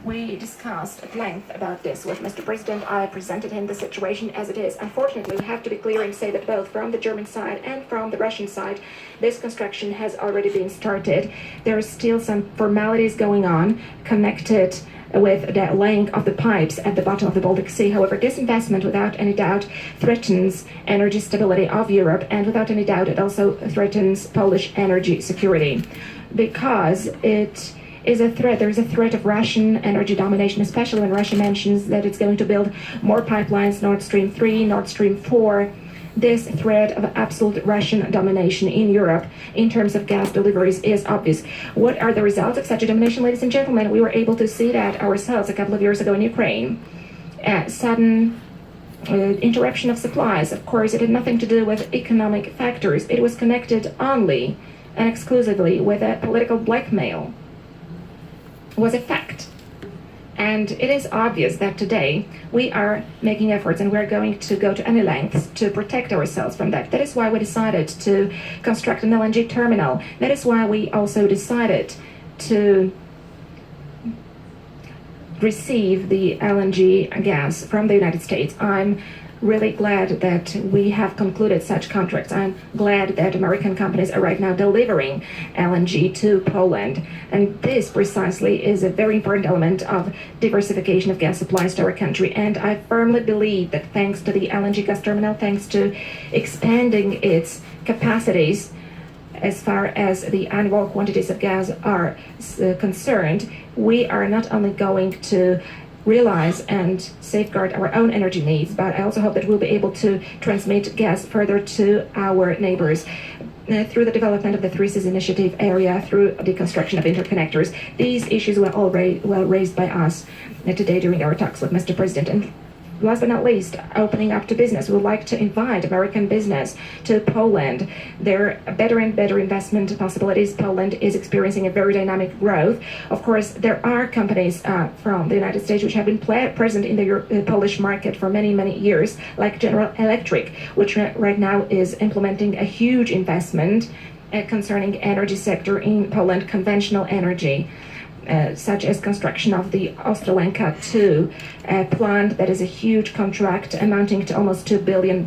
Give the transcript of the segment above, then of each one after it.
We discussed at length about this with Mr. President. I presented him the situation as it is. Unfortunately, we have to be clear and say that both from the German side and from the Russian side, this construction has already been started. There are still some formalities going on connected with the laying of the pipes at the bottom of the Baltic Sea. However, this investment, without any doubt, threatens energy stability of Europe, and without any doubt, it also threatens Polish energy security, because it is a threat. There is a threat of Russian energy domination, especially when Russia mentions that it's going to build more pipelines, Nord Stream 3, Nord Stream 4. This threat of absolute Russian domination in Europe in terms of gas deliveries is obvious. What are the results of such a domination, ladies and gentlemen? We were able to see that ourselves a couple of years ago in Ukraine. Sudden interruption of supplies. Of course, it had nothing to do with economic factors. It was connected only and exclusively with a political blackmail. Was a fact. And it is obvious that today we are making efforts and we're going to go to any lengths to protect ourselves from that. That is why we decided to construct an LNG terminal. That is why we also decided to receive the LNG gas from the United States. I'm really glad that we have concluded such contracts. I'm glad that American companies are right now delivering LNG to Poland. And this precisely is a very important element of diversification of gas supplies to our country. And I firmly believe that thanks to the LNG gas terminal, thanks to expanding its capacities as far as the annual quantities of gas are concerned, we are not only going to realize and safeguard our own energy needs, but I also hope that we'll be able to transmit gas further to our neighbors through the development of the Three Seas Initiative area, through the construction of interconnectors. These issues were all well raised by us today during our talks with Mr. President. And last but not least, opening up to business. We would like to invite American business to Poland. There are better and better investment possibilities. Poland is experiencing a very dynamic growth. Of course, there are companies from the United States which have been present in the Polish market for many, many years, like General Electric, which right now is implementing a huge investment concerning energy sector in Poland, conventional energy. Such as construction of the Ostrołęka 2 plant. That is a huge contract amounting to almost $2 billion.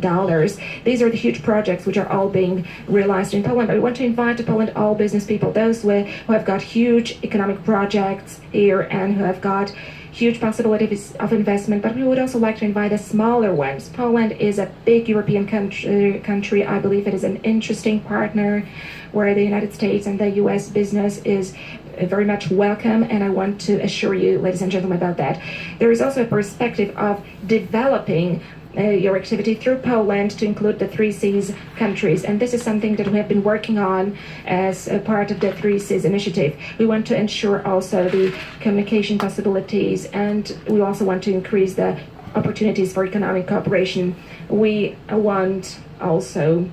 These are the huge projects which are all being realized in Poland. But we want to invite to Poland all business people, those who have got huge economic projects here and who have got huge possibilities of investment, but we would also like to invite the smaller ones. Poland is a big European country. I believe it is an interesting partner where the United States and the US business is very much welcome, and I want to assure you, ladies and gentlemen, about that. There is also a perspective of developing your activity through Poland to include the Three Seas countries, and this is something that we have been working on as a part of the Three Seas Initiative. We want to ensure also the communication possibilities, and we also want to increase the opportunities for economic cooperation. We want also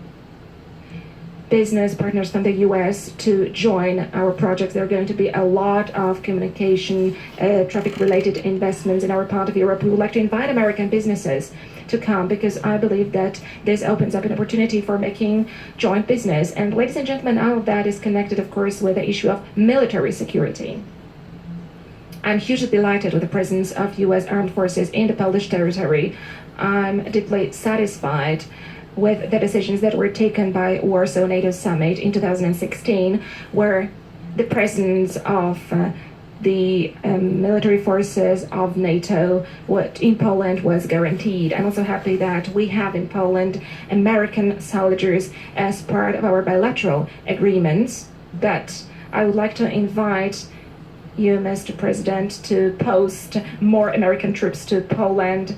business partners from the US to join our projects. There are going to be a lot of communication, traffic-related investments in our part of Europe. We would like to invite American businesses to come, because I believe that this opens up an opportunity for making joint business. And ladies and gentlemen, all of that is connected, of course, with the issue of military security. I'm hugely delighted with the presence of US armed forces in the Polish territory. I'm deeply satisfied with the decisions that were taken by Warsaw NATO Summit in 2016, where the presence of the military forces of NATO in Poland was guaranteed. I'm also happy that we have in Poland American soldiers as part of our bilateral agreements. But I would like to invite you, Mr. President, to post more American troops to Poland.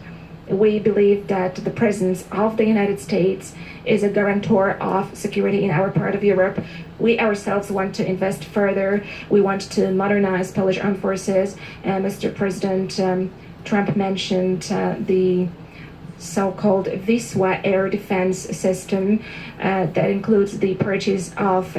We believe that the presence of the United States is a guarantor of security in our part of Europe. We ourselves want to invest further. We want to modernize Polish armed forces. Mr. President Trump mentioned the so-called Wisła air defense system that includes the purchase of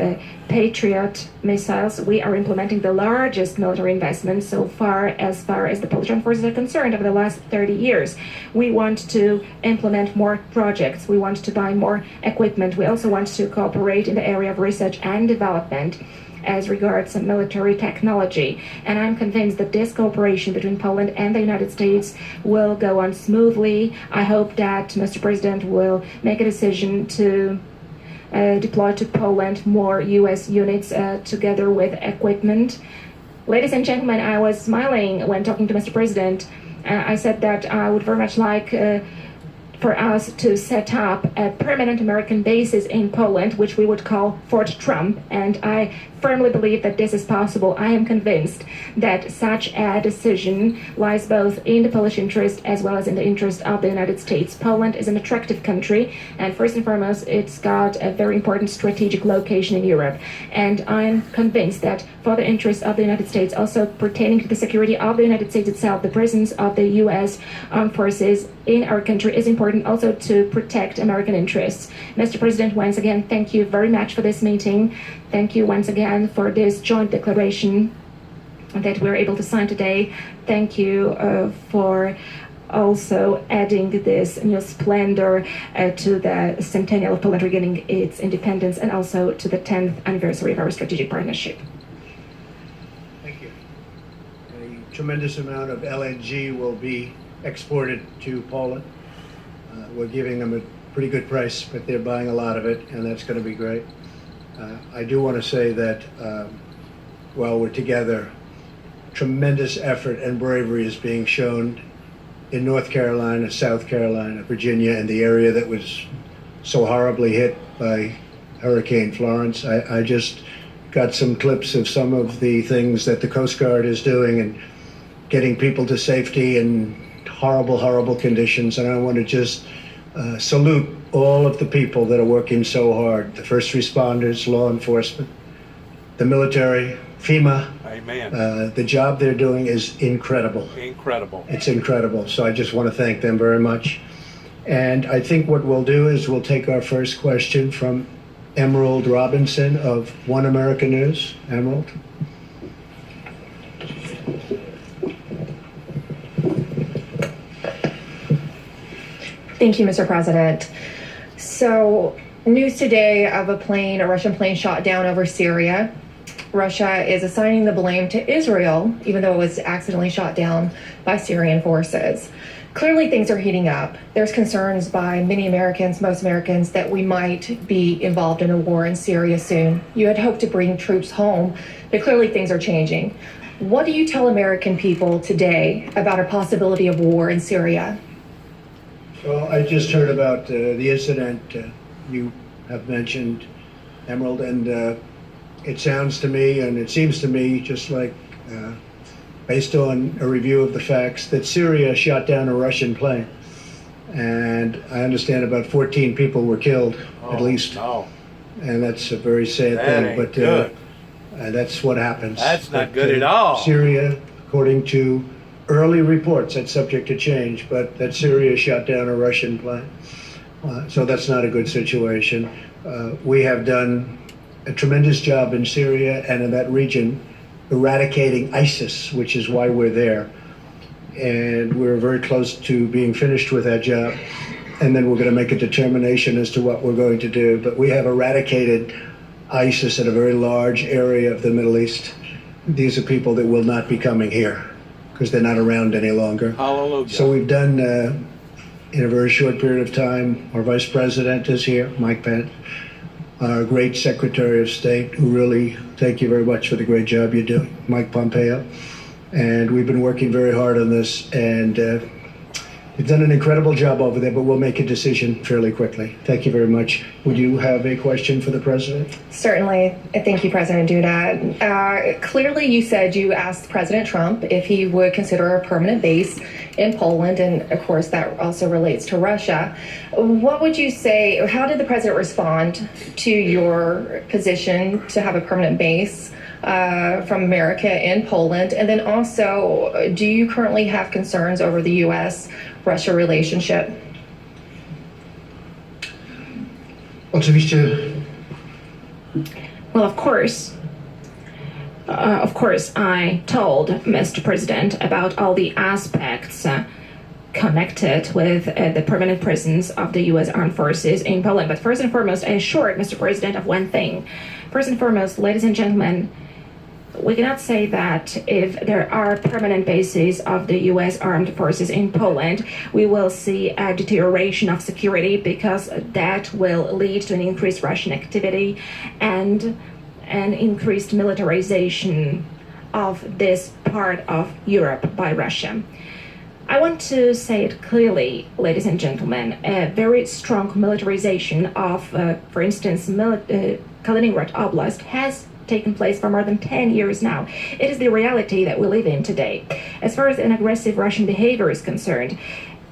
Patriot missiles. We are implementing the largest military investment so far as the Polish armed forces are concerned over the last 30 years. We want to implement more projects. We want to buy more equipment. We also want to cooperate in the area of research and development. as regards military technology. And I'm convinced that this cooperation between Poland and the United States will go on smoothly. I hope that Mr. President will make a decision to deploy to Poland more U.S. units together with equipment. Ladies and gentlemen, I was smiling when talking to Mr. President. I said that I would very much like for us to set up a permanent American bases in Poland, which we would call Fort Trump, and I firmly believe that this is possible. I am convinced that such a decision lies both in the Polish interest as well as in the interest of the United States. Poland is an attractive country, and first and foremost, it's got a very important strategic location in Europe. And I'm convinced that for the interest of the United States, also pertaining to the security of the United States itself, the presence of the U.S. armed forces in our country is important also to protect American interests. Mr. President, once again, thank you very much for this meeting. Thank you once again for this joint declaration that we're able to sign today. Thank you for also adding this new splendor to the centennial of Poland regaining its independence and also to the 10th anniversary of our strategic partnership. Thank you. A tremendous amount of LNG will be exported to Poland. We're giving them a pretty good price, but they're buying a lot of it, and that's going to be great. I do want to say that while we're together, tremendous effort and bravery is being shown in North Carolina, South Carolina, Virginia, and the area that was so horribly hit by Hurricane Florence. I just got some clips of some of the things that the Coast Guard is doing and getting people to safety in horrible, horrible conditions. And I want to just salute all of the people that are working so hard, the first responders, law enforcement, the military, FEMA. Amen. The job they're doing is incredible. Incredible. It's incredible. So I just want to thank them very much. And I think what we'll do is we'll take our first question from Emerald Robinson of One America News. Emerald. Thank you, Mr. President. So, news today of a Russian plane shot down over Syria. Russia is assigning the blame to Israel, even though it was accidentally shot down by Syrian forces. Clearly, things are heating up. There's concerns by many Americans, most Americans, that we might be involved in a war in Syria soon. You had hoped to bring troops home, but clearly things are changing. What do you tell American people today about a possibility of war in Syria? Well, I just heard about the incident you have mentioned, Emerald, and it sounds to me, and it seems to me, just like based on a review of the facts, that Syria shot down a Russian plane. And I understand about 14 people were killed, at least. No. And that's a very sad That thing. ain't But good. that's what happens. That's not But, good at all. Syria, according to early reports, that's subject to change, but that Syria shot down a Russian plane. So that's not a good situation. We have done a tremendous job in Syria and in that region eradicating ISIS, which is why we're there. And we're very close to being finished with that job. And then we're going to make a determination as to what we're going to do. But we have eradicated ISIS in a very large area of the Middle East. These are people that will not be coming here because they're not around any longer. Hallelujah. So we've done, in a very short period of time, our Vice President is here, Mike Pence, our great Secretary of State, who really, thank you very much for the great job you're doing, Mike Pompeo. And we've been working very hard on this, and we've done an incredible job over there, but we'll make a decision fairly quickly. Thank you very much. Would you have a question for the President? Certainly. Thank you, President Duda. Clearly, you said you asked President Trump if he would consider a permanent base in Poland, and of course, that also relates to Russia. What would you say, how did the President respond to your position to have a permanent base from America in Poland? And then also, do you currently have concerns over the U.S.-Russia relationship? Oczywiście. Well, of course, I told Mr. President about all the aspects connected with the permanent presence of the U.S. armed forces in Poland. But first and foremost, I assure Mr. President of one thing. First and foremost, ladies and gentlemen, we cannot say that if there are permanent bases of the U.S. armed forces in Poland, we will see a deterioration of security, because that will lead to an increased Russian activity and an increased militarization of this part of Europe by Russia. I want to say it clearly, ladies and gentlemen, a very strong militarization of, for instance, Kaliningrad Oblast has taken place for more than 10 years now. It is the reality that we live in today. As far as an aggressive Russian behavior is concerned,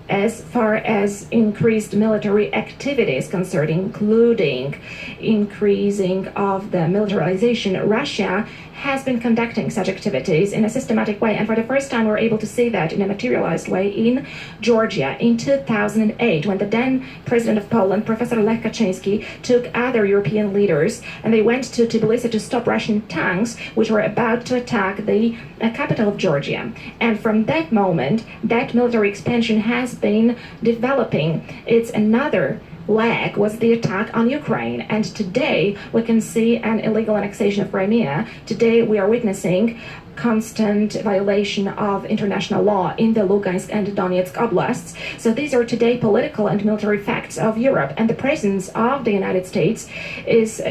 as far as increased military activity is concerned, including increasing of the militarization, Russia has been conducting such activities in a systematic way. And for the first time, we're able to see that in a materialized way in Georgia in 2008, when the then president of Poland, Professor Lech Kaczynski, took other European leaders and they went to Tbilisi to stop Russian tanks which were about to attack the capital of Georgia. And from that moment, that military expansion has been developing. It's another leg was the attack on Ukraine. And today we can see an illegal annexation of Crimea. Today we are witnessing constant violation of international law in the Lugansk and Donetsk oblasts. So these are today political and military facts of Europe, and the presence of the United States is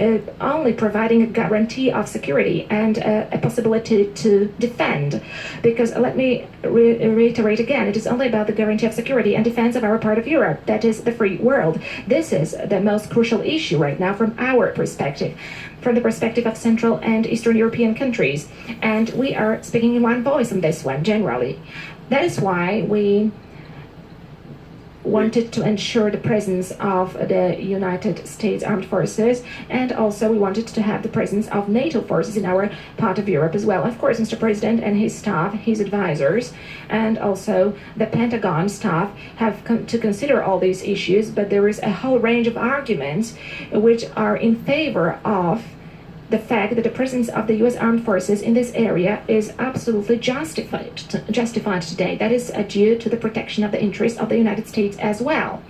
only providing a guarantee of security and a possibility to defend. Because let me reiterate again, it is only about the guarantee of security and defense of our part of Europe, that is the free world. This is the most crucial issue right now from our perspective, from the perspective of Central and Eastern European countries. And we are speaking in one voice on this one, generally. That is why we wanted to ensure the presence of the United States Armed Forces, and also we wanted to have the presence of NATO forces in our part of Europe as well. Of course, Mr. President and his staff, his advisors, and also the Pentagon staff have to consider all these issues, but there is a whole range of arguments which are in favor of the fact that the presence of the U.S. armed forces in this area is absolutely justified today. That is due to the protection of the interests of the United States as well.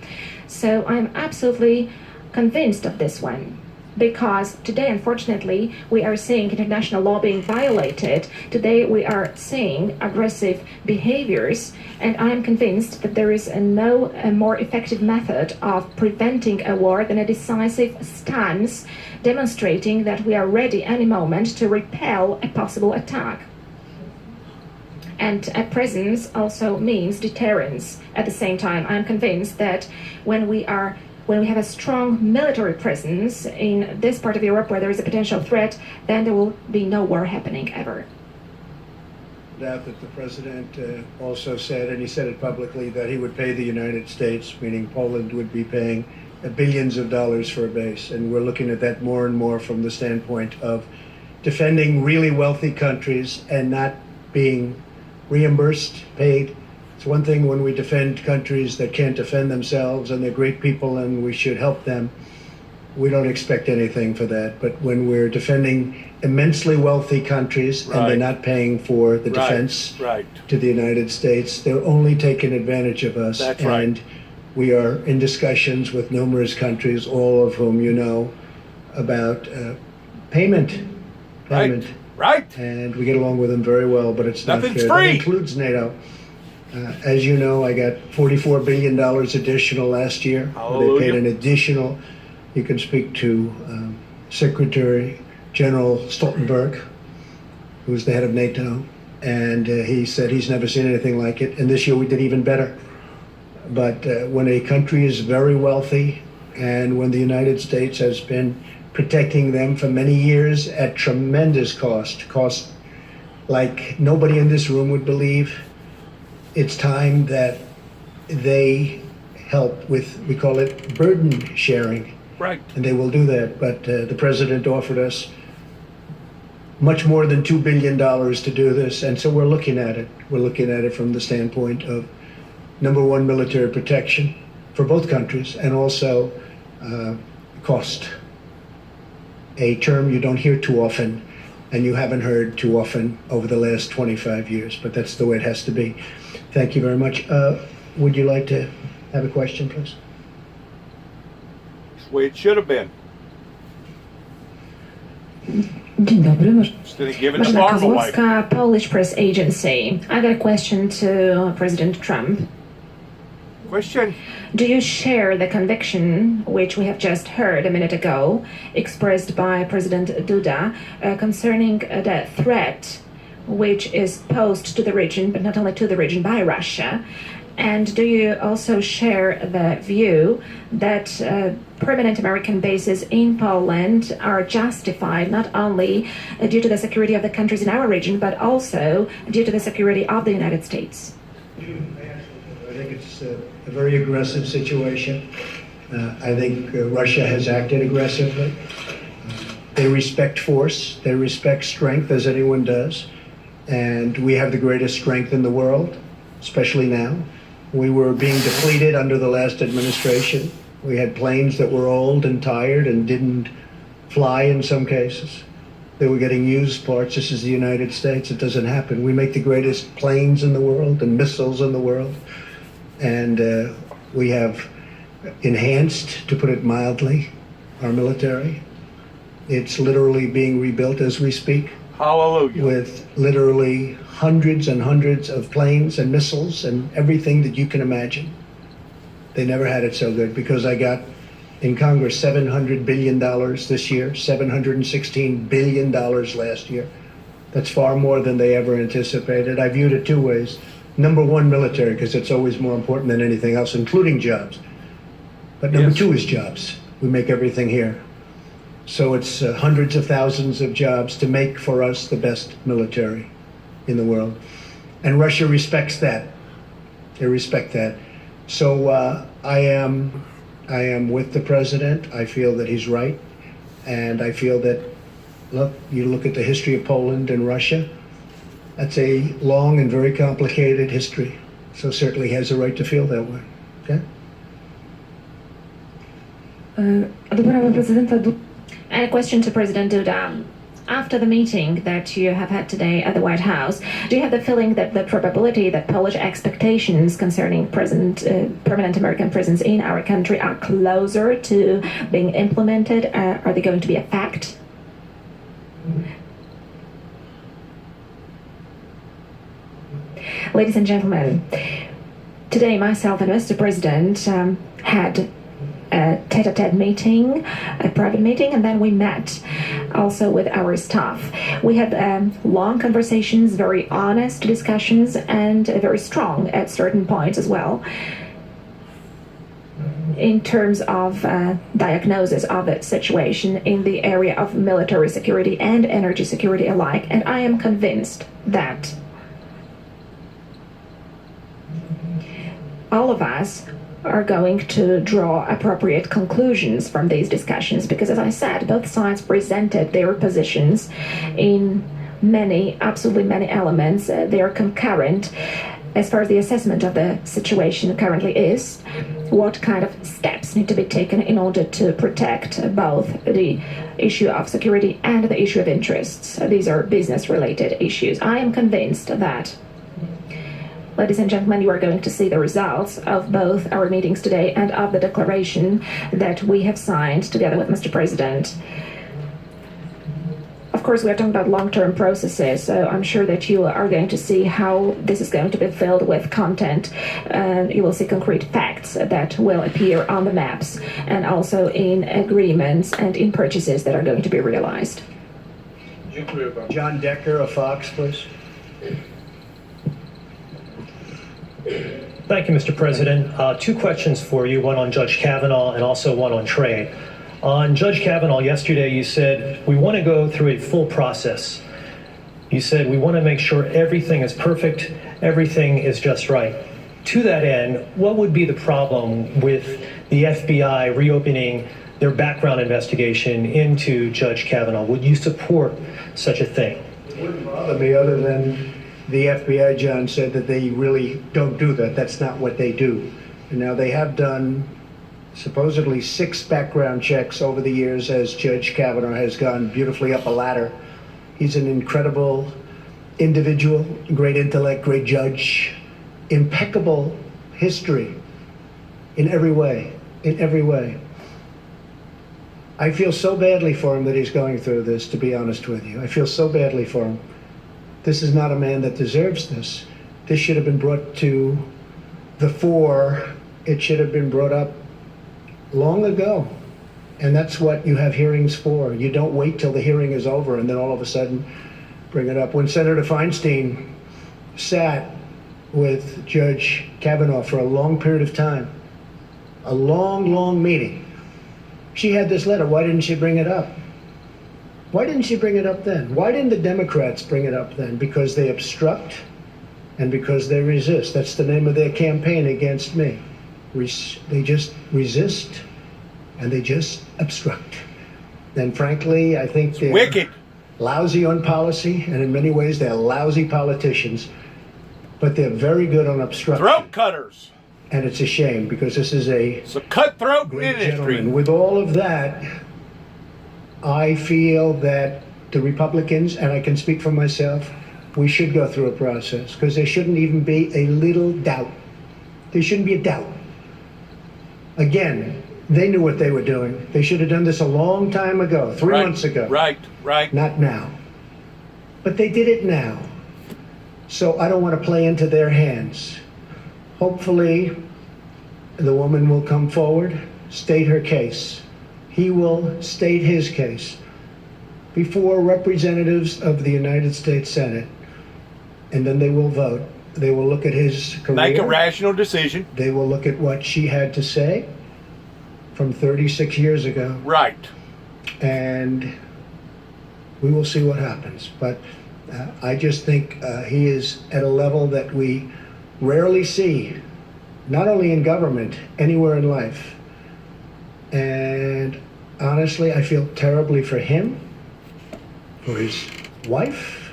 So I'm absolutely convinced of this one, because today, unfortunately, we are seeing international law being violated. Today, we are seeing aggressive behaviors, and I am convinced that there is no more effective method of preventing a war than a decisive stance, demonstrating that we are ready any moment to repel a possible attack. And a presence also means deterrence. At the same time, I'm convinced that when we have a strong military presence in this part of Europe where there is a potential threat, then there will be no war happening ever. Doubt that the president also said, and he said it publicly, that he would pay the United States, meaning Poland would be paying billions of dollars for a base. And we're looking at that more and more from the standpoint of defending really wealthy countries and not being reimbursed, paid. It's one thing when we defend countries that can't defend themselves and they're great people and we should help them. We don't expect anything for that. But when we're defending immensely wealthy countries and they're not paying for the defense to the United States, they're only taking advantage of us. That's and right. We are in discussions with numerous countries, all of whom you know, about payment. Right. And we get along with them very well, but it's not Nothing's fair. free. That includes NATO. As you know, I got $44 billion additional last year. Hallelujah. They paid an additional. You can speak to Secretary General Stoltenberg, who's the head of NATO, and he said he's never seen anything like it. And this year we did even better. But when a country is very wealthy, and when the United States has been protecting them for many years at tremendous cost like nobody in this room would believe, it's time that they help with, we call it burden sharing. Right. And they will do that. But the president offered us much more than $2 billion to do this. And so we're looking at it. We're looking at it from the standpoint of, number one, military protection for both countries, and also cost. A term you don't hear too often, and you haven't heard too often over the last 25 years, but that's the way it has to be. Thank you very much. would you like to have a question, please? That's the way it should have been. Dzień dobry, Instead of giving the Marzena farm away. Kozłowska, Polish Press Agency. I got a question to President Trump. Question? Do you share the conviction, which we have just heard a minute ago, expressed by President Duda concerning the threat which is posed to the region, but not only to the region, by Russia? And do you also share the view that permanent American bases in Poland are justified not only due to the security of the countries in our region, but also due to the security of the United States? I think it's a very aggressive situation. I think Russia has acted aggressively. They respect force, they respect strength, as anyone does. And we have the greatest strength in the world, especially now. We were being depleted under the last administration. We had planes that were old and tired and didn't fly in some cases. They were getting used parts. This is the United States. It doesn't happen. We make the greatest planes in the world and missiles in the world. And we have enhanced, to put it mildly, our military. It's literally being rebuilt as we speak, Hallelujah. with literally hundreds and hundreds of planes and missiles and everything that you can imagine. They never had it so good because I got in Congress $700 billion this year, $716 billion last year. That's far more than they ever anticipated. I viewed it two ways. Number one, military, because it's always more important than anything else, including jobs. But number Yes. two is jobs. We make everything here. So it's hundreds of thousands of jobs to make for us the best military in the world. And Russia respects that. They respect that. So I am with the president. I feel that he's right. And I feel that, look, you look at the history of Poland and Russia, that's a long and very complicated history. So certainly he has a right to feel that way. Okay? And a question to President Duda. After the meeting that you have had today at the White House, do you have the feeling that the probability that Polish expectations concerning permanent American presence in our country are closer to being implemented? Are they going to be a fact? Ladies and gentlemen, today myself and Mr. President had a tete-a-tete meeting, a private meeting, and then we met also with our staff. We had long conversations, very honest discussions, and very strong at certain points as well in terms of diagnosis of the situation in the area of military security and energy security alike. And I am convinced that all of us are going to draw appropriate conclusions from these discussions because, as I said, both sides presented their positions in absolutely many elements. They are concurrent as far as the assessment of the situation currently is, what kind of steps need to be taken in order to protect both the issue of security and the issue of interests. These are business-related issues. I am convinced that, ladies and gentlemen, you are going to see the results of both our meetings today and of the declaration that we have signed together with Mr. President. Of course, we are talking about long-term processes, so I'm sure that you are going to see how this is going to be filled with content. You will see concrete facts that will appear on the maps and also in agreements and in purchases that are going to be realized. John Decker of Fox, please. Thank you, Mr. President. Two questions for you, one on Judge Kavanaugh and also one on trade. On Judge Kavanaugh, yesterday you said, we want to go through a full process. You said, we want to make sure everything is perfect, everything is just right. To that end, what would be the problem with the FBI reopening their background investigation into Judge Kavanaugh? Would you support such a thing? It wouldn't bother me other than the FBI, John, said that they really don't do that. That's not what they do. And now they have done supposedly 6 background checks over the years as Judge Kavanaugh has gone beautifully up a ladder. He's an incredible individual, great intellect, great judge, impeccable history in every way, in every way. I feel so badly for him that he's going through this, to be honest with you. I feel so badly for him. This is not a man that deserves this. This should have been brought to the fore. It should have been brought up long ago. And that's what you have hearings for. You don't wait till the hearing is over and then all of a sudden bring it up. When Senator Feinstein sat with Judge Kavanaugh for a long period of time, a long, long meeting, she had this letter. Why didn't she bring it up? Why didn't she bring it up then? Why didn't the Democrats bring it up then? Because they obstruct and because they resist. That's the name of their campaign against me. They just resist and they just obstruct. And frankly, I think they're Wicked. lousy on policy, and in many ways they're lousy politicians, but they're very good on obstruction. Throat cutters. And it's a shame because this is a It's a cutthroat great industry. gentleman. With all of that, I feel that the Republicans, and I can speak for myself, we should go through a process because there shouldn't even be a little doubt. There shouldn't be a doubt. Again, they knew what they were doing. They should have done this a long time ago, 3 Right, months ago. Right, right. Not now. But they did it now. So I don't want to play into their hands. Hopefully, the woman will come forward, state her case. He will state his case before representatives of the United States Senate, and then they will vote. They will look at his career. Make a rational decision. They will look at what she had to say from 36 years ago, Right. and we will see what happens. But I just think he is at a level that we rarely see, not only in government, anywhere in life. And honestly, I feel terribly for him, for his wife,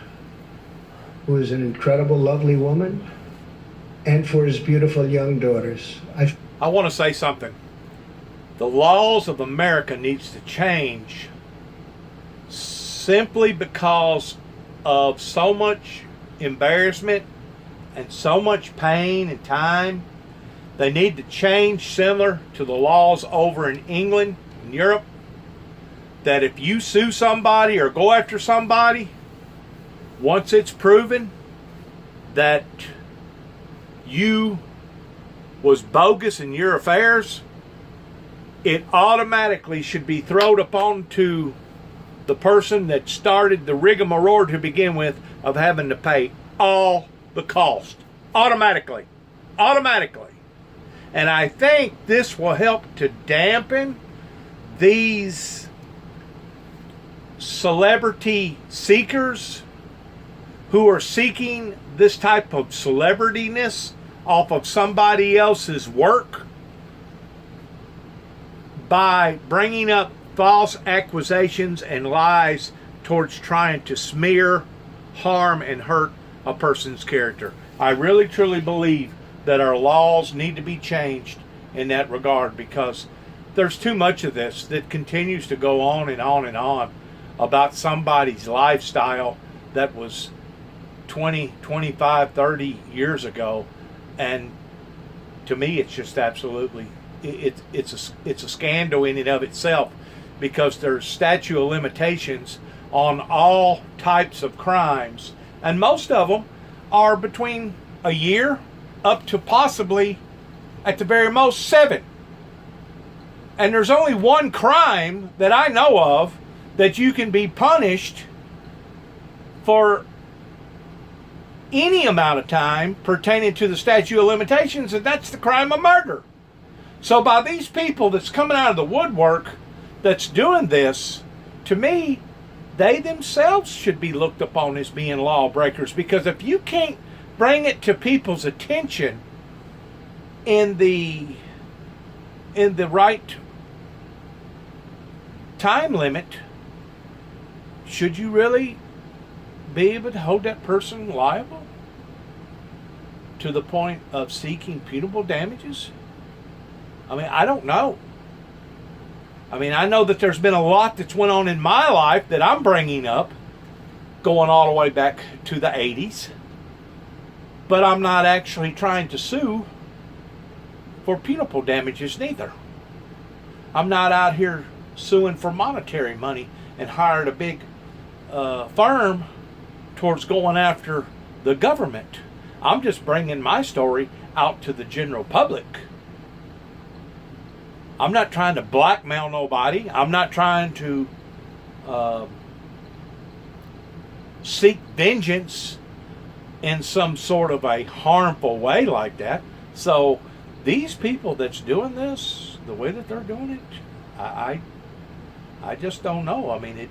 who is an incredible, lovely woman, and for his beautiful young daughters. I want to say something. The laws of America needs to change simply because of so much embarrassment and so much pain and time. They need to change similar to the laws over in England and Europe, that if you sue somebody or go after somebody, once it's proven that you was bogus in your affairs, it automatically should be thrown upon to the person that started the rigmarole to begin with of having to pay all the cost. Automatically. And I think this will help to dampen these celebrity seekers who are seeking this type of celebrityness off of somebody else's work by bringing up false accusations and lies towards trying to smear, harm, and hurt a person's character. I really truly believe that our laws need to be changed in that regard, because there's too much of this that continues to go on and on and on about somebody's lifestyle that was 20, 25, 30 years ago. And to me, it's just absolutely, it's a scandal in and of itself, because there's statute of limitations on all types of crimes, and most of them are between a year up to possibly, at the very most, 7. And there's only one crime that I know of that you can be punished for any amount of time pertaining to the statute of limitations, and that's the crime of murder. So by these people that's coming out of the woodwork that's doing this, to me, they themselves should be looked upon as being lawbreakers, because if you can't bring it to people's attention in the right time limit, should you really be able to hold that person liable to the point of seeking punitive damages? I mean, I don't know. I mean, I know that there's been a lot that's went on in my life that I'm bringing up, going all the way back to the 80s. But I'm not actually trying to sue for punitive damages neither. I'm not out here suing for monetary money and hired a big firm towards going after the government. I'm just bringing my story out to the general public. I'm not trying to blackmail nobody. I'm not trying to seek vengeance in some sort of a harmful way like that. So these people that's doing this, the way that they're doing it, I just don't know. I mean,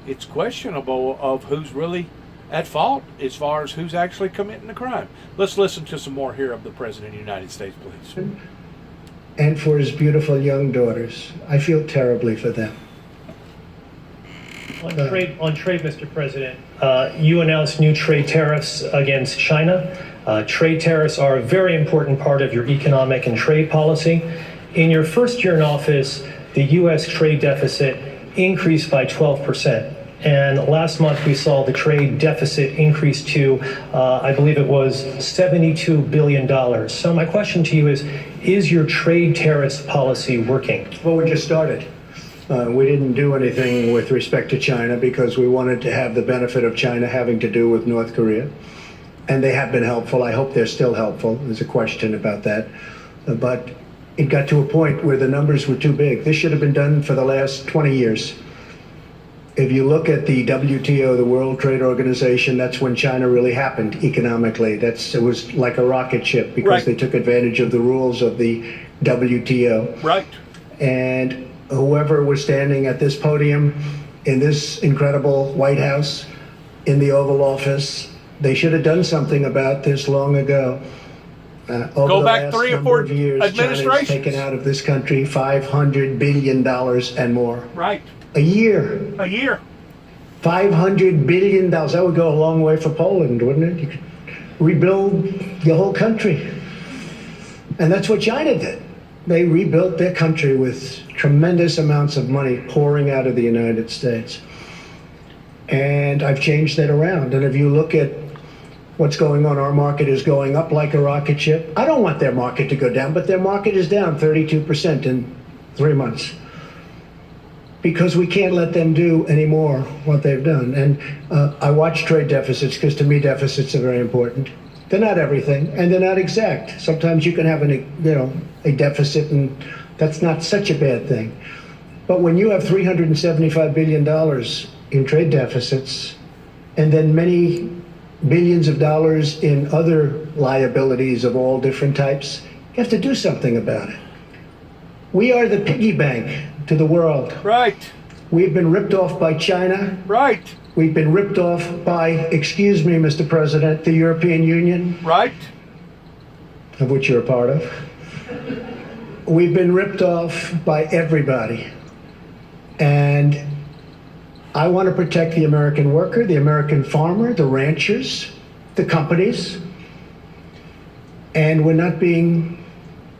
it's questionable of who's really at fault as far as who's actually committing the crime. Let's listen to some more here of the President of the United States, please. And for his beautiful young daughters. I feel terribly for them. On trade, Mr. President, you announced new trade tariffs against China. Trade tariffs are a very important part of your economic and trade policy. In your first year in office, the U.S. trade deficit increased by 12%. And last month we saw the trade deficit increase to, I believe it was $72 billion. So my question to you is your trade tariffs policy working? Well, we just started. We didn't do anything with respect to China because we wanted to have the benefit of China having to do with North Korea. And they have been helpful. I hope they're still helpful. There's a question about that. But it got to a point where the numbers were too big. This should have been done for the last 20 years. If you look at the WTO, the World Trade Organization, that's when China really happened economically. It was like a rocket ship because Right. they took advantage of the rules of the WTO. Right. And whoever was standing at this podium in this incredible White House, in the Oval Office, they should have done something about this long ago. Over Go the back last 3 or number 4 of years, China has administrations. taken out of this country $500 billion and more. Right. A year. A year. $500 billion. That would go a long way for Poland, wouldn't it? You could rebuild the whole country. And that's what China did. They rebuilt their country with tremendous amounts of money pouring out of the United States. And I've changed that around. And if you look at what's going on, our market is going up like a rocket ship. I don't want their market to go down, but their market is down 32% in 3 months. Because we can't let them do anymore what they've done. And I watch trade deficits because to me deficits are very important. They're not everything, and they're not exact. Sometimes you can have a deficit, and that's not such a bad thing. But when you have $375 billion in trade deficits, and then many billions of dollars in other liabilities of all different types, you have to do something about it. We are the piggy bank to the world. Right. We've been ripped off by China. Right. We've been ripped off by, excuse me, Mr. President, the European Union, Right. of which you're a part of. We've been ripped off by everybody. And I want to protect the American worker, the American farmer, the ranchers, the companies. And we're not being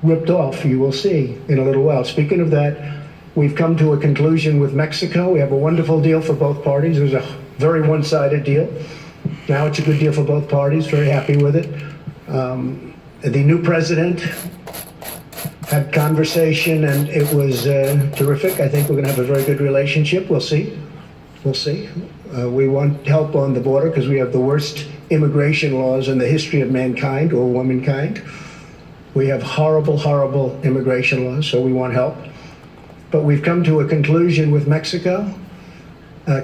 ripped off, you will see in a little while. Speaking of that, we've come to a conclusion with Mexico. We have a wonderful deal for both parties. It was a very one-sided deal. Now it's a good deal for both parties, very happy with it. The new president had conversation and it was terrific. I think we're going to have a very good relationship. We'll see. We'll see. We want help on the border because we have the worst immigration laws in the history of mankind or womankind. We have horrible, horrible immigration laws, so we want help. But we've come to a conclusion with Mexico.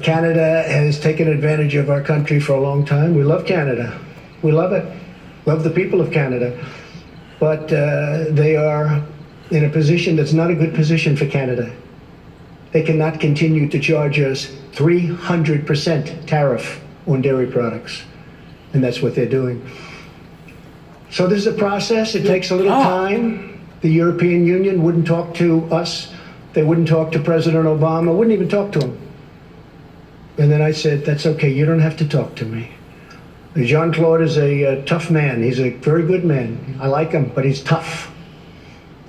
Canada has taken advantage of our country for a long time. We love Canada. We love it. Love the people of Canada. But they are in a position that's not a good position for Canada. They cannot continue to charge us 300% tariff on dairy products. And that's what they're doing. So this is a process. It takes a little time. The European Union wouldn't talk to us. They wouldn't talk to President Obama, wouldn't even talk to him. And then I said, that's okay, you don't have to talk to me. Jean-Claude is a tough man. He's a very good man. I like him, but he's tough.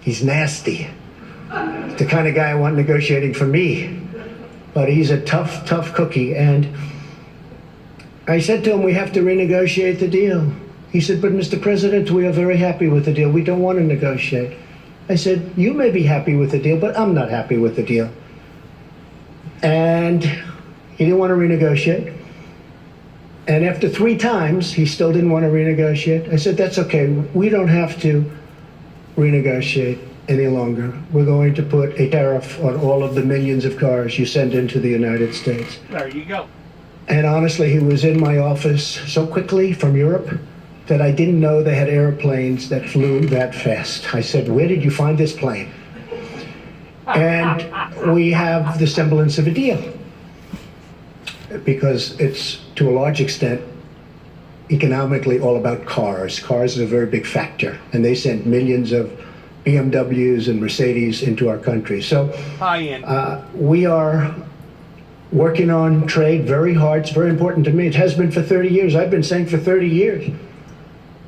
He's nasty. The kind of guy I want negotiating for me. But he's a tough, tough cookie. And I said to him, we have to renegotiate the deal. He said, but Mr. President, we are very happy with the deal. We don't want to negotiate. I said, you may be happy with the deal, but I'm not happy with the deal. And he didn't want to renegotiate. And after 3 times, he still didn't want to renegotiate. I said, that's okay. We don't have to renegotiate any longer. We're going to put a tariff on all of the millions of cars you send into the United States. There you go. And honestly, he was in my office so quickly from Europe that I didn't know they had airplanes that flew that fast. I said, where did you find this plane? And we have the semblance of a deal, because it's, to a large extent, economically all about cars. Cars is a very big factor, and they send millions of BMWs and Mercedes into our country. So High-end. we are working on trade very hard. It's very important to me. It has been for 30 years. I've been saying for 30 years.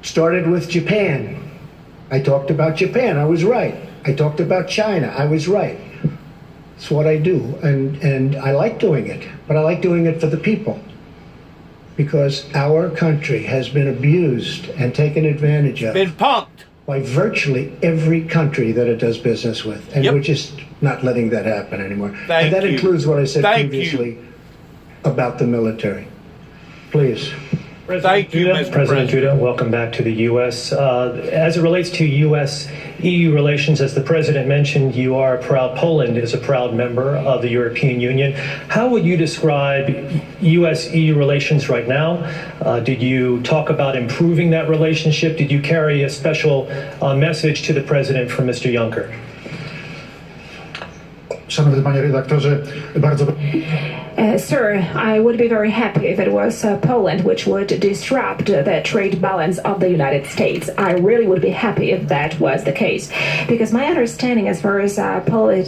Started with Japan. I talked about Japan. I was right. I talked about China. I was right. It's what I do. And I like doing it. But I like doing it for the people. Because our country has been abused and taken advantage of Been punked. by virtually every country that it does business with. And Yep. we're just not letting that happen anymore. Thank and that you. includes what I said Thank previously about the military. Please. Thank you, Mr. President President. Duda, welcome back to the U.S. As it relates to U.S.-EU relations, as the President mentioned, Poland is a proud member of the European Union. How would you describe U.S.-EU relations right now? Did you talk about improving that relationship? Did you carry a special message to the President from Mr. Juncker? Szanowny panie redaktorze, bardzo Sir, I would be very happy if it was Poland which would disrupt the trade balance of the United States. I really would be happy if that was the case. Because my understanding as far as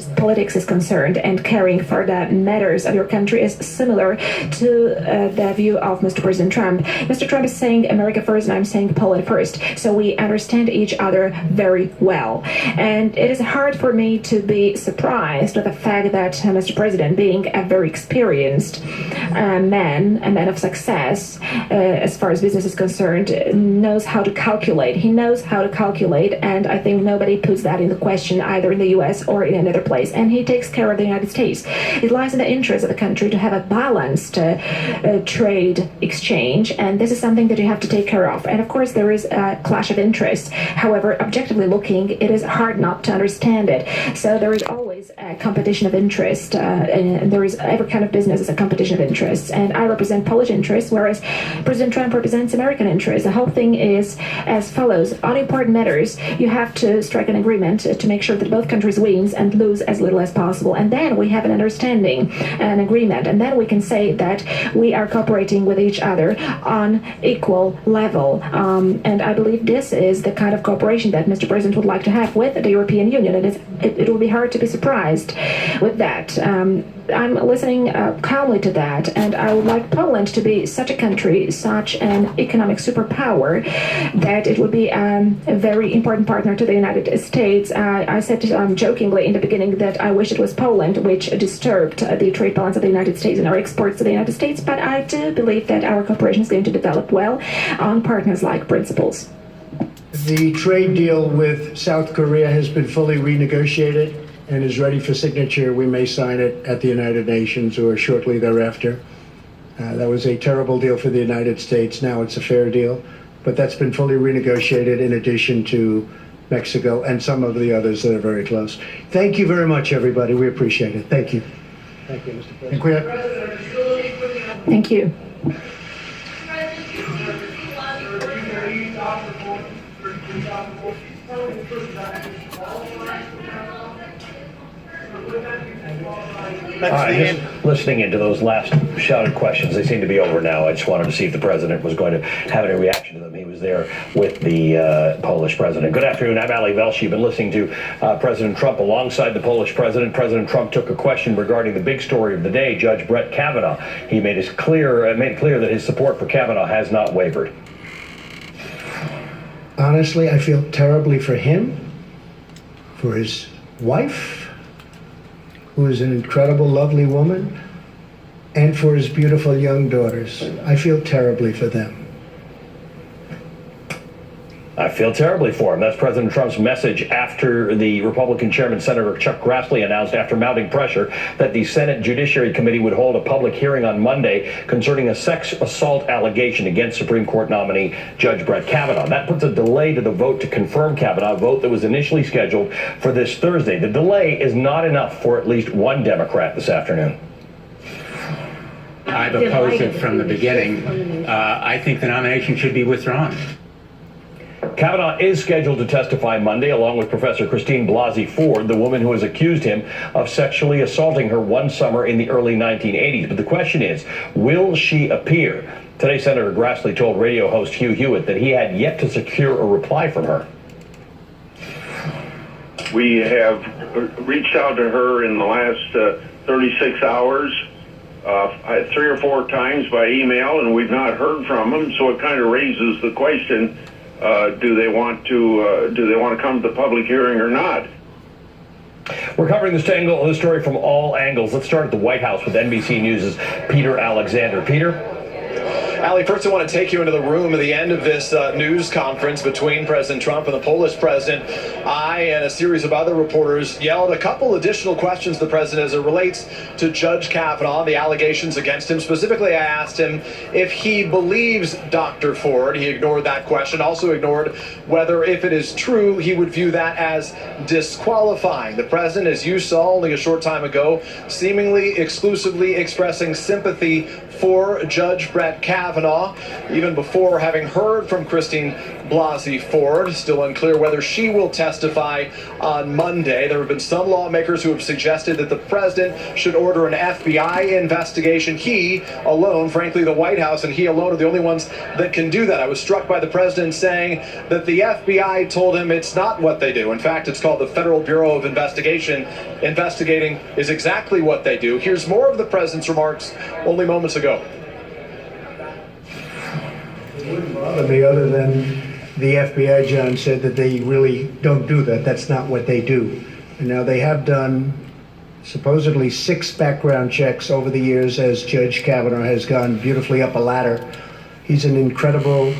politics is concerned and caring for the matters of your country is similar to the view of Mr. President Trump. Mr. Trump is saying America first and I'm saying Poland first. So we understand each other very well. And it is hard for me to be surprised with the fact that Mr. President, being a very experienced man, a man of success, as far as business is concerned, knows how to calculate. He knows how to calculate, and I think nobody puts that in the question either in the U.S. or in another place. And he takes care of the United States. It lies in the interest of the country to have a balanced trade exchange, and this is something that you have to take care of. And of course, there is a clash of interests. However, objectively looking, it is hard not to understand it. So there is always a competition of interest, and there is every kind of business is a competition of interests. And I represent Polish interests, whereas President Trump represents American interests. The whole thing is as follows. On important matters, you have to strike an agreement to make sure that both countries wins and lose as little as possible. And then we have an understanding, an agreement. And then we can say that we are cooperating with each other on equal level. And I believe this is the kind of cooperation that Mr. President would like to have with the European Union. And it will be hard to be surprised with that. I'm listening calmly to that, and I would like Poland to be such a country, such an economic superpower, that it would be a very important partner to the United States. I said jokingly in the beginning that I wish it was Poland which disturbed the trade balance of the United States and our exports to the United States, but I do believe that our cooperation is going to develop well on partners-like principles. The trade deal with South Korea has been fully renegotiated and is ready for signature. We may sign it at the United Nations or shortly thereafter. That was a terrible deal for the United States. Now it's a fair deal, but that's been fully renegotiated in addition to Mexico and some of the others that are very close. Thank you very much, everybody. We appreciate it. Thank you. Thank you, Mr. President. dziękuję. Thank you. That's All right, the just end. listening into those last shouted questions, they seem to be over now. I just wanted to see if the president was going to have any reaction to them. He was there with the Polish president. Good afternoon. I'm Ali Velshi. You've been listening to President Trump alongside the Polish president. President Trump took a question regarding the big story of the day, Judge Brett Kavanaugh. He made it clear that his support for Kavanaugh has not wavered. Honestly, I feel terribly for him, for his wife, who is an incredible, lovely woman, and for his beautiful young daughters. I feel terribly for them. I feel terribly for him. That's President Trump's message after the Republican chairman, Senator Chuck Grassley, announced after mounting pressure that the Senate Judiciary Committee would hold a public hearing on Monday concerning a sex assault allegation against Supreme Court nominee Judge Brett Kavanaugh. That puts a delay to the vote to confirm Kavanaugh, a vote that was initially scheduled for this Thursday. The delay is not enough for at least one Democrat this afternoon. I've opposed it from the beginning. I think the nomination should be withdrawn. Kavanaugh is scheduled to testify Monday along with Professor Christine Blasey Ford, the woman who has accused him of sexually assaulting her one summer in the early 1980s. But the question is, will she appear? Today, Senator Grassley told radio host Hugh Hewitt that he had yet to secure a reply from her. We have reached out to her in the last 36 hours, 3 or 4 times by email, and we've not heard from them. So it kind of raises the question: do they want to come to the public hearing or not? We're covering this angle of the story from all angles. Let's start at the White House with NBC News' Peter Alexander. Peter? Ali, first I want to take you into the room at the end of this news conference between President Trump and the Polish president. I and a series of other reporters yelled a couple additional questions to the president as it relates to Judge Kavanaugh, the allegations against him. Specifically, I asked him if he believes Dr. Ford. He ignored that question, also ignored whether, if it is true, he would view that as disqualifying. The president, as you saw only a short time ago, seemingly exclusively expressing sympathy for Judge Brett Kavanaugh, even before having heard from Christine Blasey Ford. Still unclear whether she will testify on Monday. There have been some lawmakers who have suggested that the president should order an FBI investigation. He alone, frankly, the White House and he alone are the only ones that can do that. I was struck by the president saying that the FBI told him it's not what they do. In fact, it's called the Federal Bureau of Investigation. Investigating is exactly what they do. Here's more of the president's remarks only moments ago. It wouldn't bother me other than the FBI, John, said that they really don't do that. That's not what they do. And now they have done supposedly 6 background checks over the years as Judge Kavanaugh has gone beautifully up a ladder. He's an incredible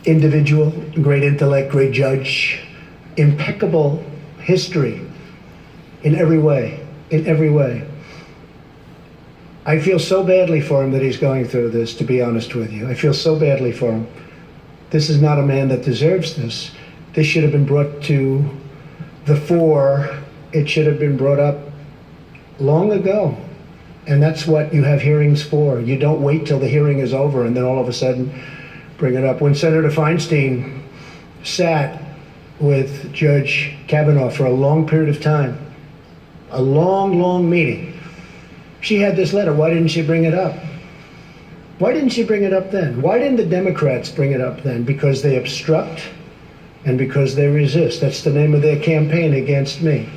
individual, great intellect, great judge, impeccable history in every way, in every way. I feel so badly for him that he's going through this, to be honest with you. I feel so badly for him. This is not a man that deserves this. This should have been brought to the fore. It should have been brought up long ago. And that's what you have hearings for. You don't wait till the hearing is over and then all of a sudden bring it up. When Senator Feinstein sat with Judge Kavanaugh for a long period of time, a long, long meeting, she had this letter. Why didn't she bring it up? Why didn't she bring it up then? Why didn't the Democrats bring it up then? Because they obstruct and because they resist. That's the name of their campaign against me.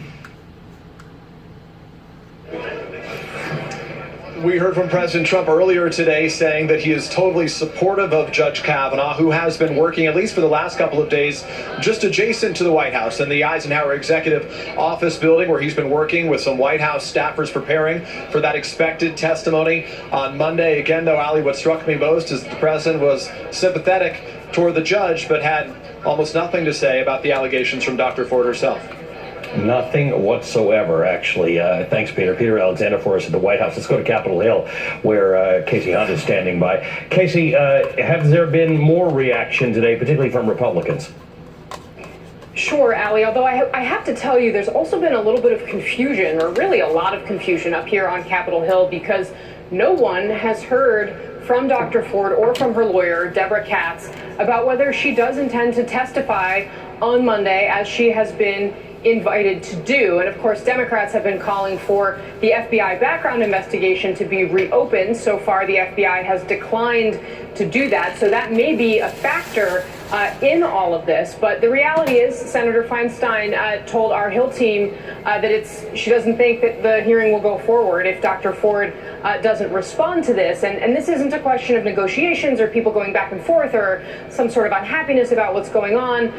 We heard from President Trump earlier today saying that he is totally supportive of Judge Kavanaugh, who has been working, at least for the last couple of days, just adjacent to the White House in the Eisenhower Executive Office building, where he's been working with some White House staffers preparing for that expected testimony on Monday. Again, though, Ali, what struck me most is that the president was sympathetic toward the judge, but had almost nothing to say about the allegations from Dr. Ford herself. Nothing whatsoever, actually. Thanks, Peter. Peter Alexander for us at the White House. Let's go to Capitol Hill, where Casey Hunt is standing by. Casey, has there been more reaction today, particularly from Republicans? Sure, Ali, although I have to tell you, there's also been a little bit of confusion, or really a lot of confusion up here on Capitol Hill, because no one has heard from Dr. Ford or from her lawyer, Deborah Katz, about whether she does intend to testify on Monday, as she has been invited to do. And of course, Democrats have been calling for the FBI background investigation to be reopened. So far, the FBI has declined to do that. So that may be a factor in all of this. But the reality is, Senator Feinstein told our Hill team that she doesn't think that the hearing will go forward if Dr. Ford doesn't respond to this. And this isn't a question of negotiations or people going back and forth or some sort of unhappiness about what's going on.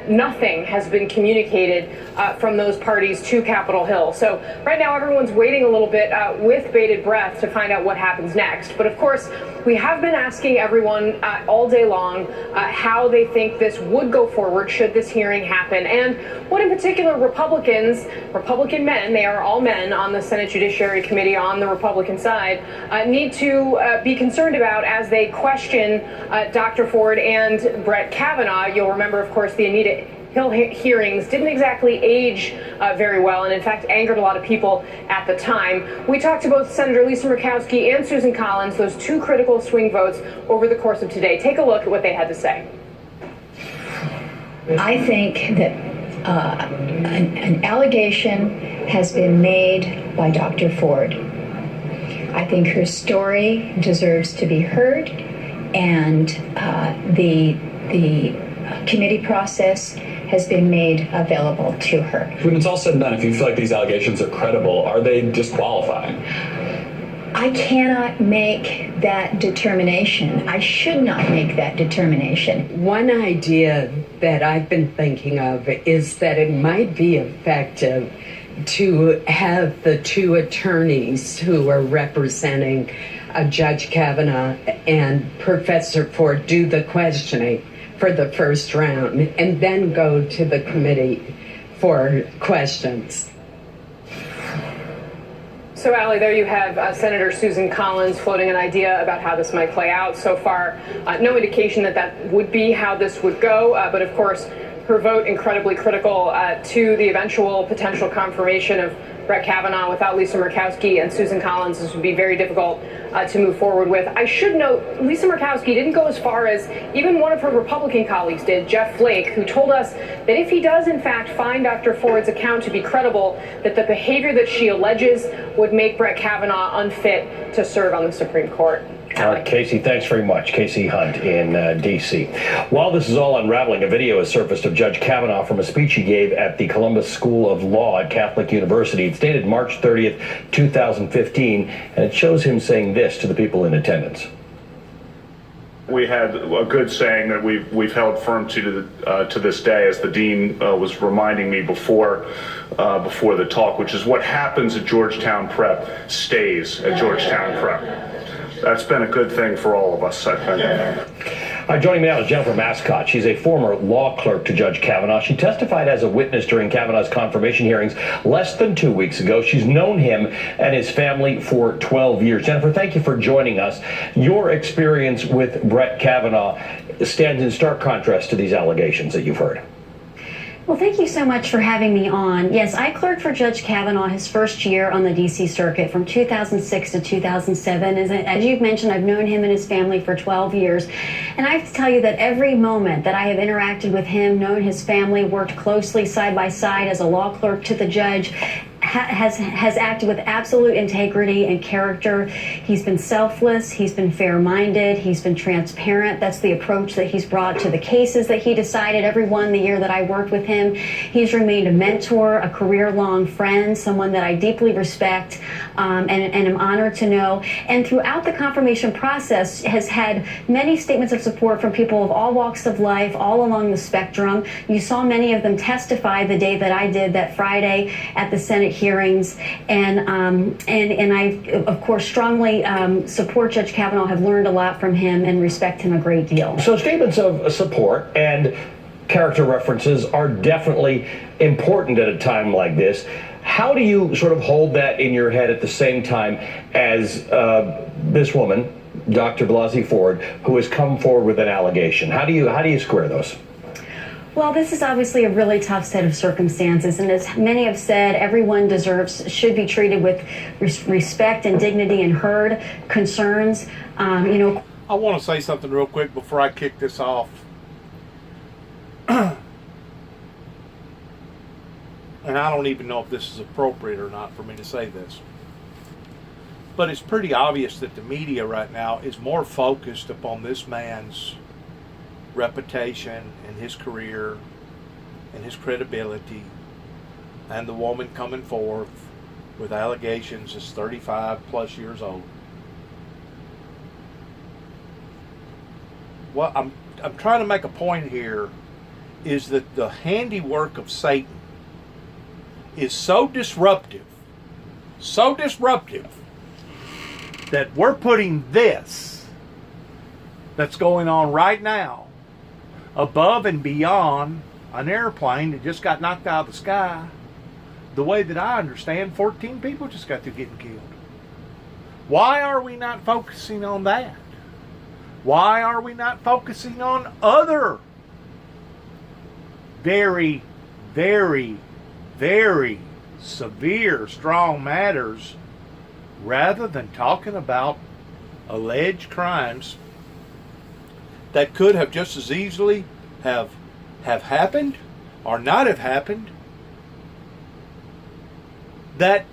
Nothing has been communicated from those parties to Capitol Hill. So right now, everyone's waiting a little bit with bated breath to find out what happens next. But of course, We have been asking everyone all day long how they think this would go forward should this hearing happen, and what in particular Republican men, they are all men on the Senate Judiciary Committee on the Republican side, need to be concerned about as they question Dr. Ford and Brett Kavanaugh. You'll remember, of course, the Anita Hill hearings didn't exactly age very well, and in fact angered a lot of people at the time. We talked to both Senator Lisa Murkowski and Susan Collins, those two critical swing votes, over the course of today. Take a look at what they had to say. I think that an allegation has been made by Dr. Ford. I think her story deserves to be heard, and the committee process has been made available to her. When it's all said and done, if you feel like these allegations are credible, are they disqualifying? I cannot make that determination. I should not make that determination. One idea that I've been thinking of is that it might be effective to have the two attorneys who are representing Judge Kavanaugh and Professor Ford do the questioning for the first round and then go to the committee for questions. So, Allie, there you have Senator Susan Collins floating an idea about how this might play out. So far, no indication that that would be how this would go. But of course, her vote incredibly critical to the eventual potential confirmation of Brett Kavanaugh. Without Lisa Murkowski and Susan Collins, this would be very difficult to move forward with. I should note, Lisa Murkowski didn't go as far as even one of her Republican colleagues did, Jeff Flake, who told us that if he does in fact find Dr. Ford's account to be credible, that the behavior that she alleges would make Brett Kavanaugh unfit to serve on the Supreme Court. All right, Casey, thanks very much. Casey Hunt in D.C. While this is all unraveling, a video has surfaced of Judge Kavanaugh from a speech he gave at the Columbus School of Law at Catholic University. It's dated March 30th, 2015, and it shows him saying this to the people in attendance. We had a good saying that we've held firm to this day, as the dean was reminding me before the talk, which is what happens at Georgetown Prep stays at Georgetown Prep. That's been a good thing for all of us, I think. Joining me now is Jennifer Mascott. She's a former law clerk to Judge Kavanaugh. She testified as a witness during Kavanaugh's confirmation hearings less than 2 weeks ago. She's known him and his family for 12 years. Jennifer, thank you for joining us. Your experience with Brett Kavanaugh stands in stark contrast to these allegations that you've heard. Well, thank you so much for having me on. Yes, I clerked for Judge Kavanaugh his first year on the D.C. Circuit from 2006 to 2007. As you've mentioned, I've known him and his family for 12 years. And I have to tell you that every moment that I have interacted with him, known his family, worked closely side by side as a law clerk to the judge, has acted with absolute integrity and character. He's been selfless. He's been fair-minded. He's been transparent. That's the approach that he's brought to the cases that he decided every one the year that I worked with him. He's remained a mentor, a career-long friend, someone that I deeply respect and am honored to know. And throughout the confirmation process has had many statements of support from people of all walks of life, all along the spectrum. You saw many of them testify the day that I did, that Friday at the Senate hearings, and I, of course, strongly support Judge Kavanaugh, have learned a lot from him and respect him a great deal. So statements of support and character references are definitely important at a time like this. How do you sort of hold that in your head at the same time as this woman, Dr. Blasey Ford, who has come forward with an allegation? How do you square those? Well, this is obviously a really tough set of circumstances, and as many have said, everyone should be treated with respect and dignity and heard concerns. I want to say something real quick before I kick this off. And I don't even know if this is appropriate or not for me to say this. But it's pretty obvious that the media right now is more focused upon this man's reputation and his career and his credibility, and the woman coming forth with allegations is 35 plus years old. What I'm trying to make a point here is that the handiwork of Satan is so disruptive that we're putting this that's going on right now above and beyond an airplane that just got knocked out of the sky. The way that I understand, 14 people just got through getting killed. Why are we not focusing on that? Why are we not focusing on other very, very, very severe, strong matters rather than talking about alleged crimes that could have just as easily have happened or not have happened, that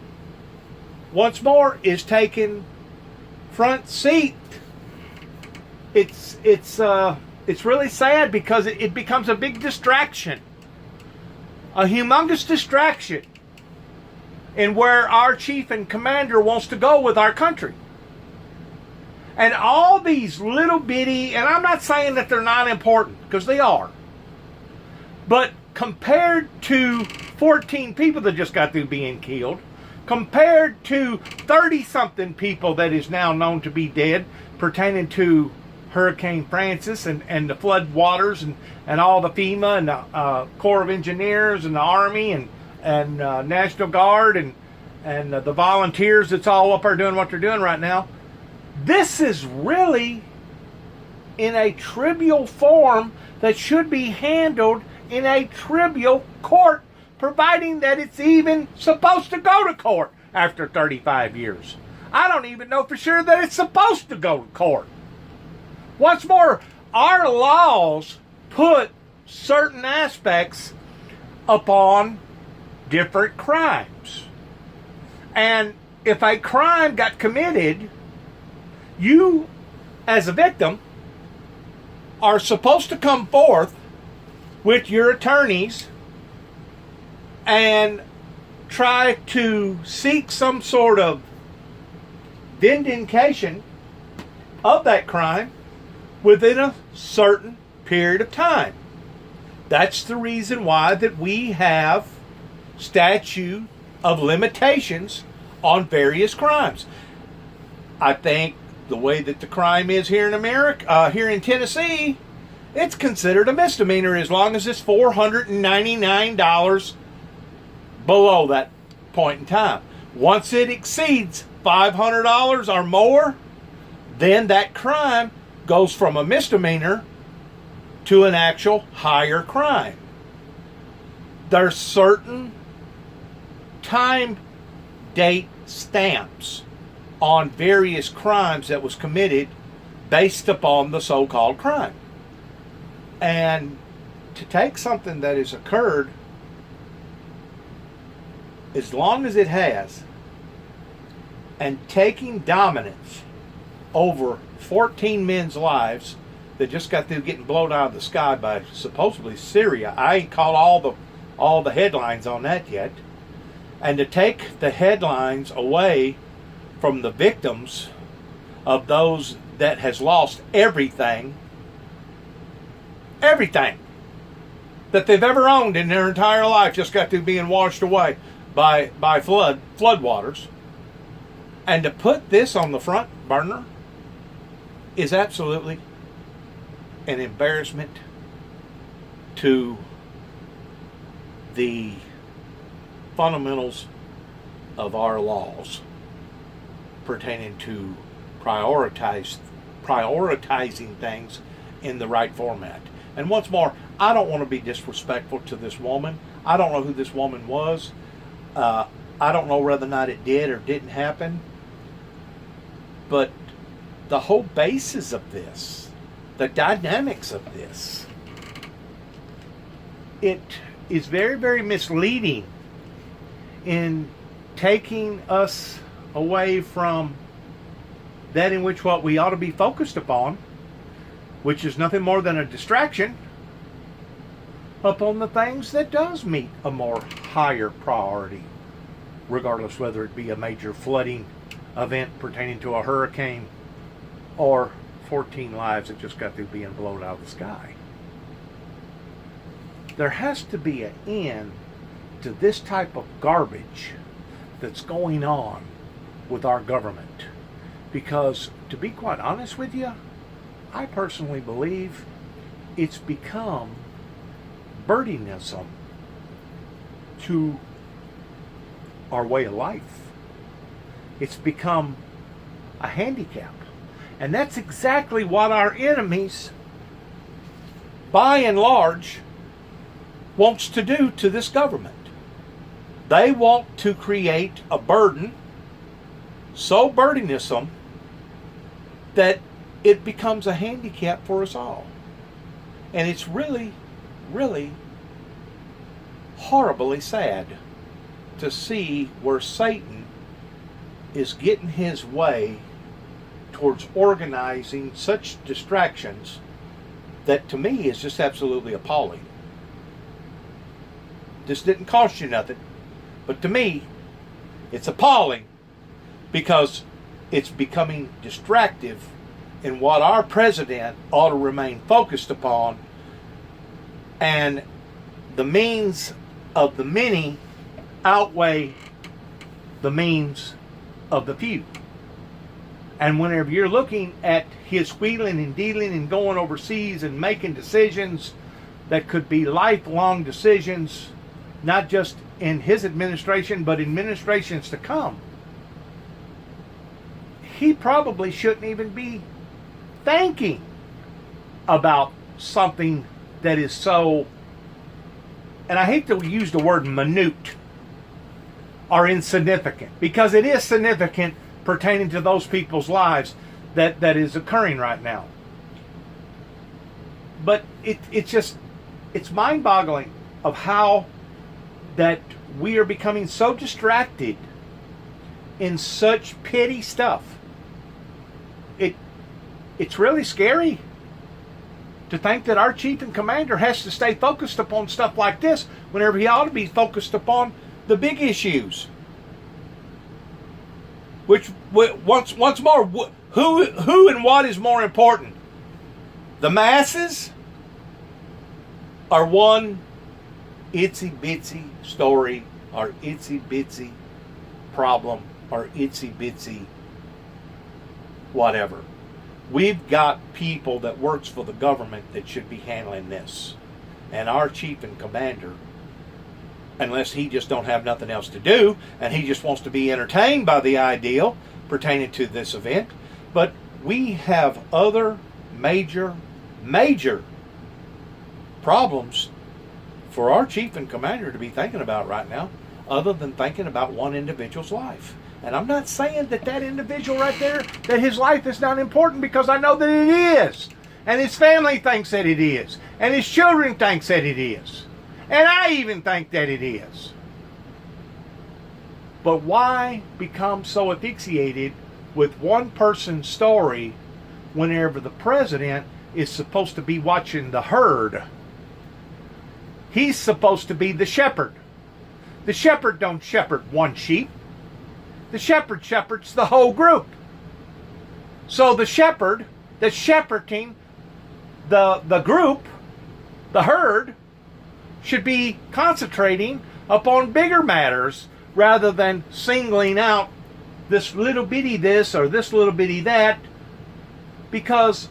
once more is taken front seat? It's really sad because it becomes a big distraction, a humongous distraction in where our chief and commander wants to go with our country. And all these little bitty, and I'm not saying that they're not important, because they are, but compared to 14 people that just got through being killed, compared to 30-something people that is now known to be dead pertaining to Hurricane Francis and the flood waters and all the FEMA and the Corps of Engineers and the Army and National Guard and the volunteers that's all up there doing what they're doing right now. This is really in a trivial form that should be handled in a trivial court, providing that it's even supposed to go to court after 35 years. I don't even know for sure that it's supposed to go to court. Once more, our laws put certain aspects upon different crimes. And if a crime got committed, you, as a victim, are supposed to come forth with your attorneys and try to seek some sort of vindication of that crime within a certain period of time. That's the reason why that we have statute of limitations on various crimes. I think the way that the crime is here in America, here in Tennessee, it's considered a misdemeanor as long as it's $499 below that point in time. Once it exceeds $500 or more, then that crime goes from a misdemeanor to an actual higher crime. There's certain time date stamps on various crimes that was committed based upon the so-called crime. And to take something that has occurred, as long as it has, and taking dominance over 14 men's lives that just got through getting blown out of the sky by supposedly Syria. I ain't caught all the headlines on that yet. And to take the headlines away from the victims of those that has lost everything that they've ever owned in their entire life, just got through being washed away by flood waters, and to put this on the front burner is absolutely an embarrassment to the fundamentals of our laws pertaining to prioritizing things in the right format. And once more, I don't want to be disrespectful to this woman. I don't know who this woman was. I don't know whether or not it did or didn't happen. But the whole basis of this, the dynamics of this, it is very, very misleading in taking us away from that in which what we ought to be focused upon, which is nothing more than a distraction upon the things that does meet a more higher priority, regardless whether it be a major flooding event pertaining to a hurricane or 14 lives that just got through being blown out of the sky. There has to be an end to this type of garbage that's going on with our government. Because, to be quite honest with you, I personally believe it's become burdenism to our way of life. It's become a handicap. And that's exactly what our enemies, by and large, wants to do to this government. They want to create a burden so burdensome that it becomes a handicap for us all. And it's really, really horribly sad to see where Satan is getting his way towards organizing such distractions that to me is just absolutely appalling. This didn't cost you nothing, but to me it's appalling because it's becoming distractive in what our president ought to remain focused upon, and the means of the many outweigh the means of the few. And whenever you're looking at his wheeling and dealing and going overseas and making decisions that could be lifelong decisions, not just in his administration, but administrations to come, he probably shouldn't even be thinking about something that is so, and I hate to use the word minute or insignificant, because it is significant pertaining to those people's lives that is occurring right now. But it's mind-boggling of how that we are becoming so distracted in such petty stuff. It's really scary to think that our chief and commander has to stay focused upon stuff like this whenever he ought to be focused upon the big issues. Which, once more, who and what is more important? The masses or one itsy bitsy story or itsy bitsy problem or itsy bitsy whatever? We've got people that works for the government that should be handling this. And our chief and commander, unless he just don't have nothing else to do and he just wants to be entertained by the ideal pertaining to this event, but we have other major problems for our chief and commander to be thinking about right now, other than thinking about one individual's life. And I'm not saying that individual right there, that his life is not important, because I know that it is. And his family thinks that it is. And his children thinks that it is. And I even think that it is. But why become so asphyxiated with one person's story whenever the president is supposed to be watching the herd? He's supposed to be the shepherd. The shepherd don't shepherd one sheep. The shepherd shepherds the whole group. So the shepherd that's shepherding the group, the herd, should be concentrating upon bigger matters rather than singling out this little bitty this or this little bitty that, because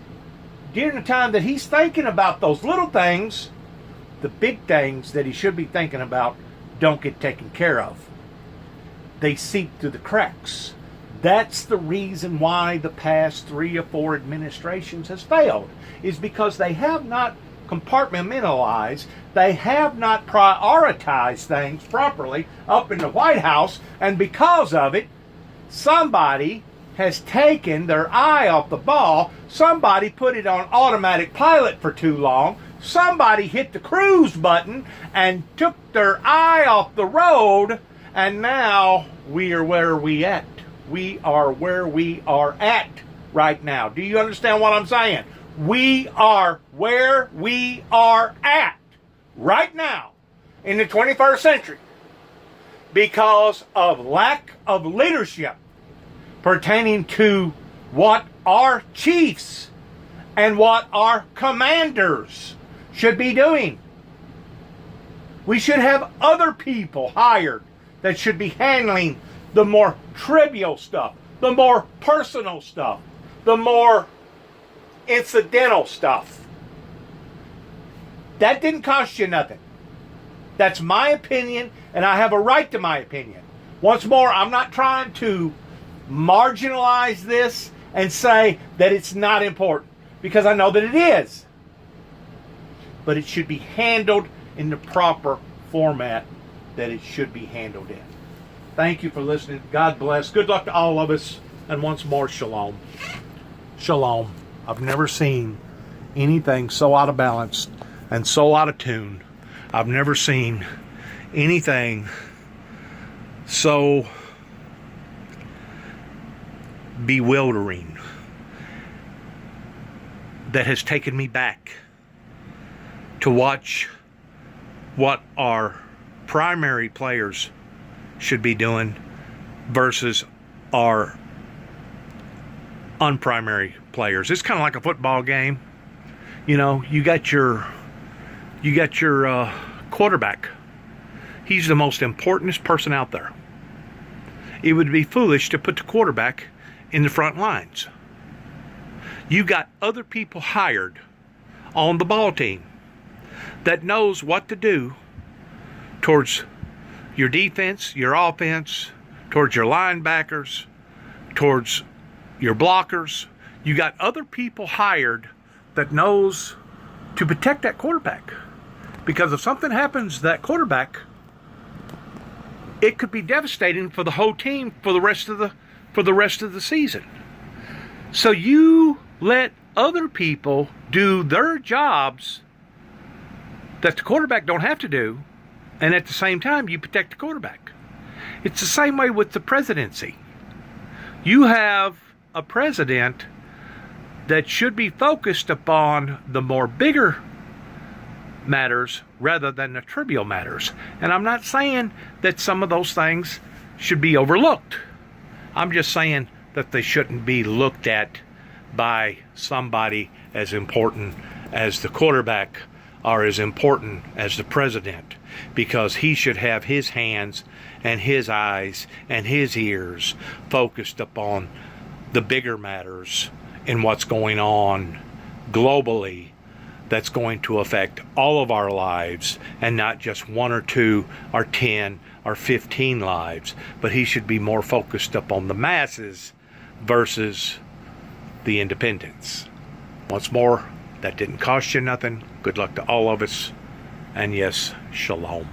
during the time that he's thinking about those little things, the big things that he should be thinking about don't get taken care of. They seep through the cracks. That's the reason why the past 3 or 4 administrations has failed, is because they have not compartmentalized, they have not prioritized things properly up in the White House, and because of it, somebody has taken their eye off the ball, somebody put it on automatic pilot for too long, somebody hit the cruise button and took their eye off the road, and now we are where we at. We are where we are at right now. Do you understand what I'm saying? We are where we are at right now in the 21st century because of lack of leadership pertaining to what our chiefs and what our commanders should be doing. We should have other people hired that should be handling the more trivial stuff, the more personal stuff, the more incidental stuff. That didn't cost you nothing. That's my opinion, and I have a right to my opinion. Once more, I'm not trying to marginalize this and say that it's not important, because I know that it is. But it should be handled in the proper format that it should be handled in. Thank you for listening. God bless. Good luck to all of us. And once more, shalom. Shalom. I've never seen anything so out of balance and so out of tune. I've never seen anything so bewildering that has taken me back to watch what our primary players should be doing versus our unprimary players. It's kind of like a football game. You know, you got your quarterback. He's the most importantest person out there. It would be foolish to put the quarterback in the front lines. You got other people hired on the ball team that knows what to do towards your defense, your offense, towards your linebackers, towards your blockers. You got other people hired that knows to protect that quarterback. Because if something happens to that quarterback, it could be devastating for the whole team for the rest of the season. So you let other people do their jobs that the quarterback don't have to do, and at the same time you protect the quarterback. It's the same way with the presidency. You have a president that should be focused upon the more bigger matters rather than the trivial matters. And I'm not saying that some of those things should be overlooked. I'm just saying that they shouldn't be looked at by somebody as important as the quarterback or as important as the president, because he should have his hands and his eyes and his ears focused upon the bigger matters in what's going on globally that's going to affect all of our lives, and not just 1 or 2 or 10 or 15 lives. But he should be more focused upon the masses versus the independents. Once more, that didn't cost you nothing. Good luck to all of us. And yes, shalom.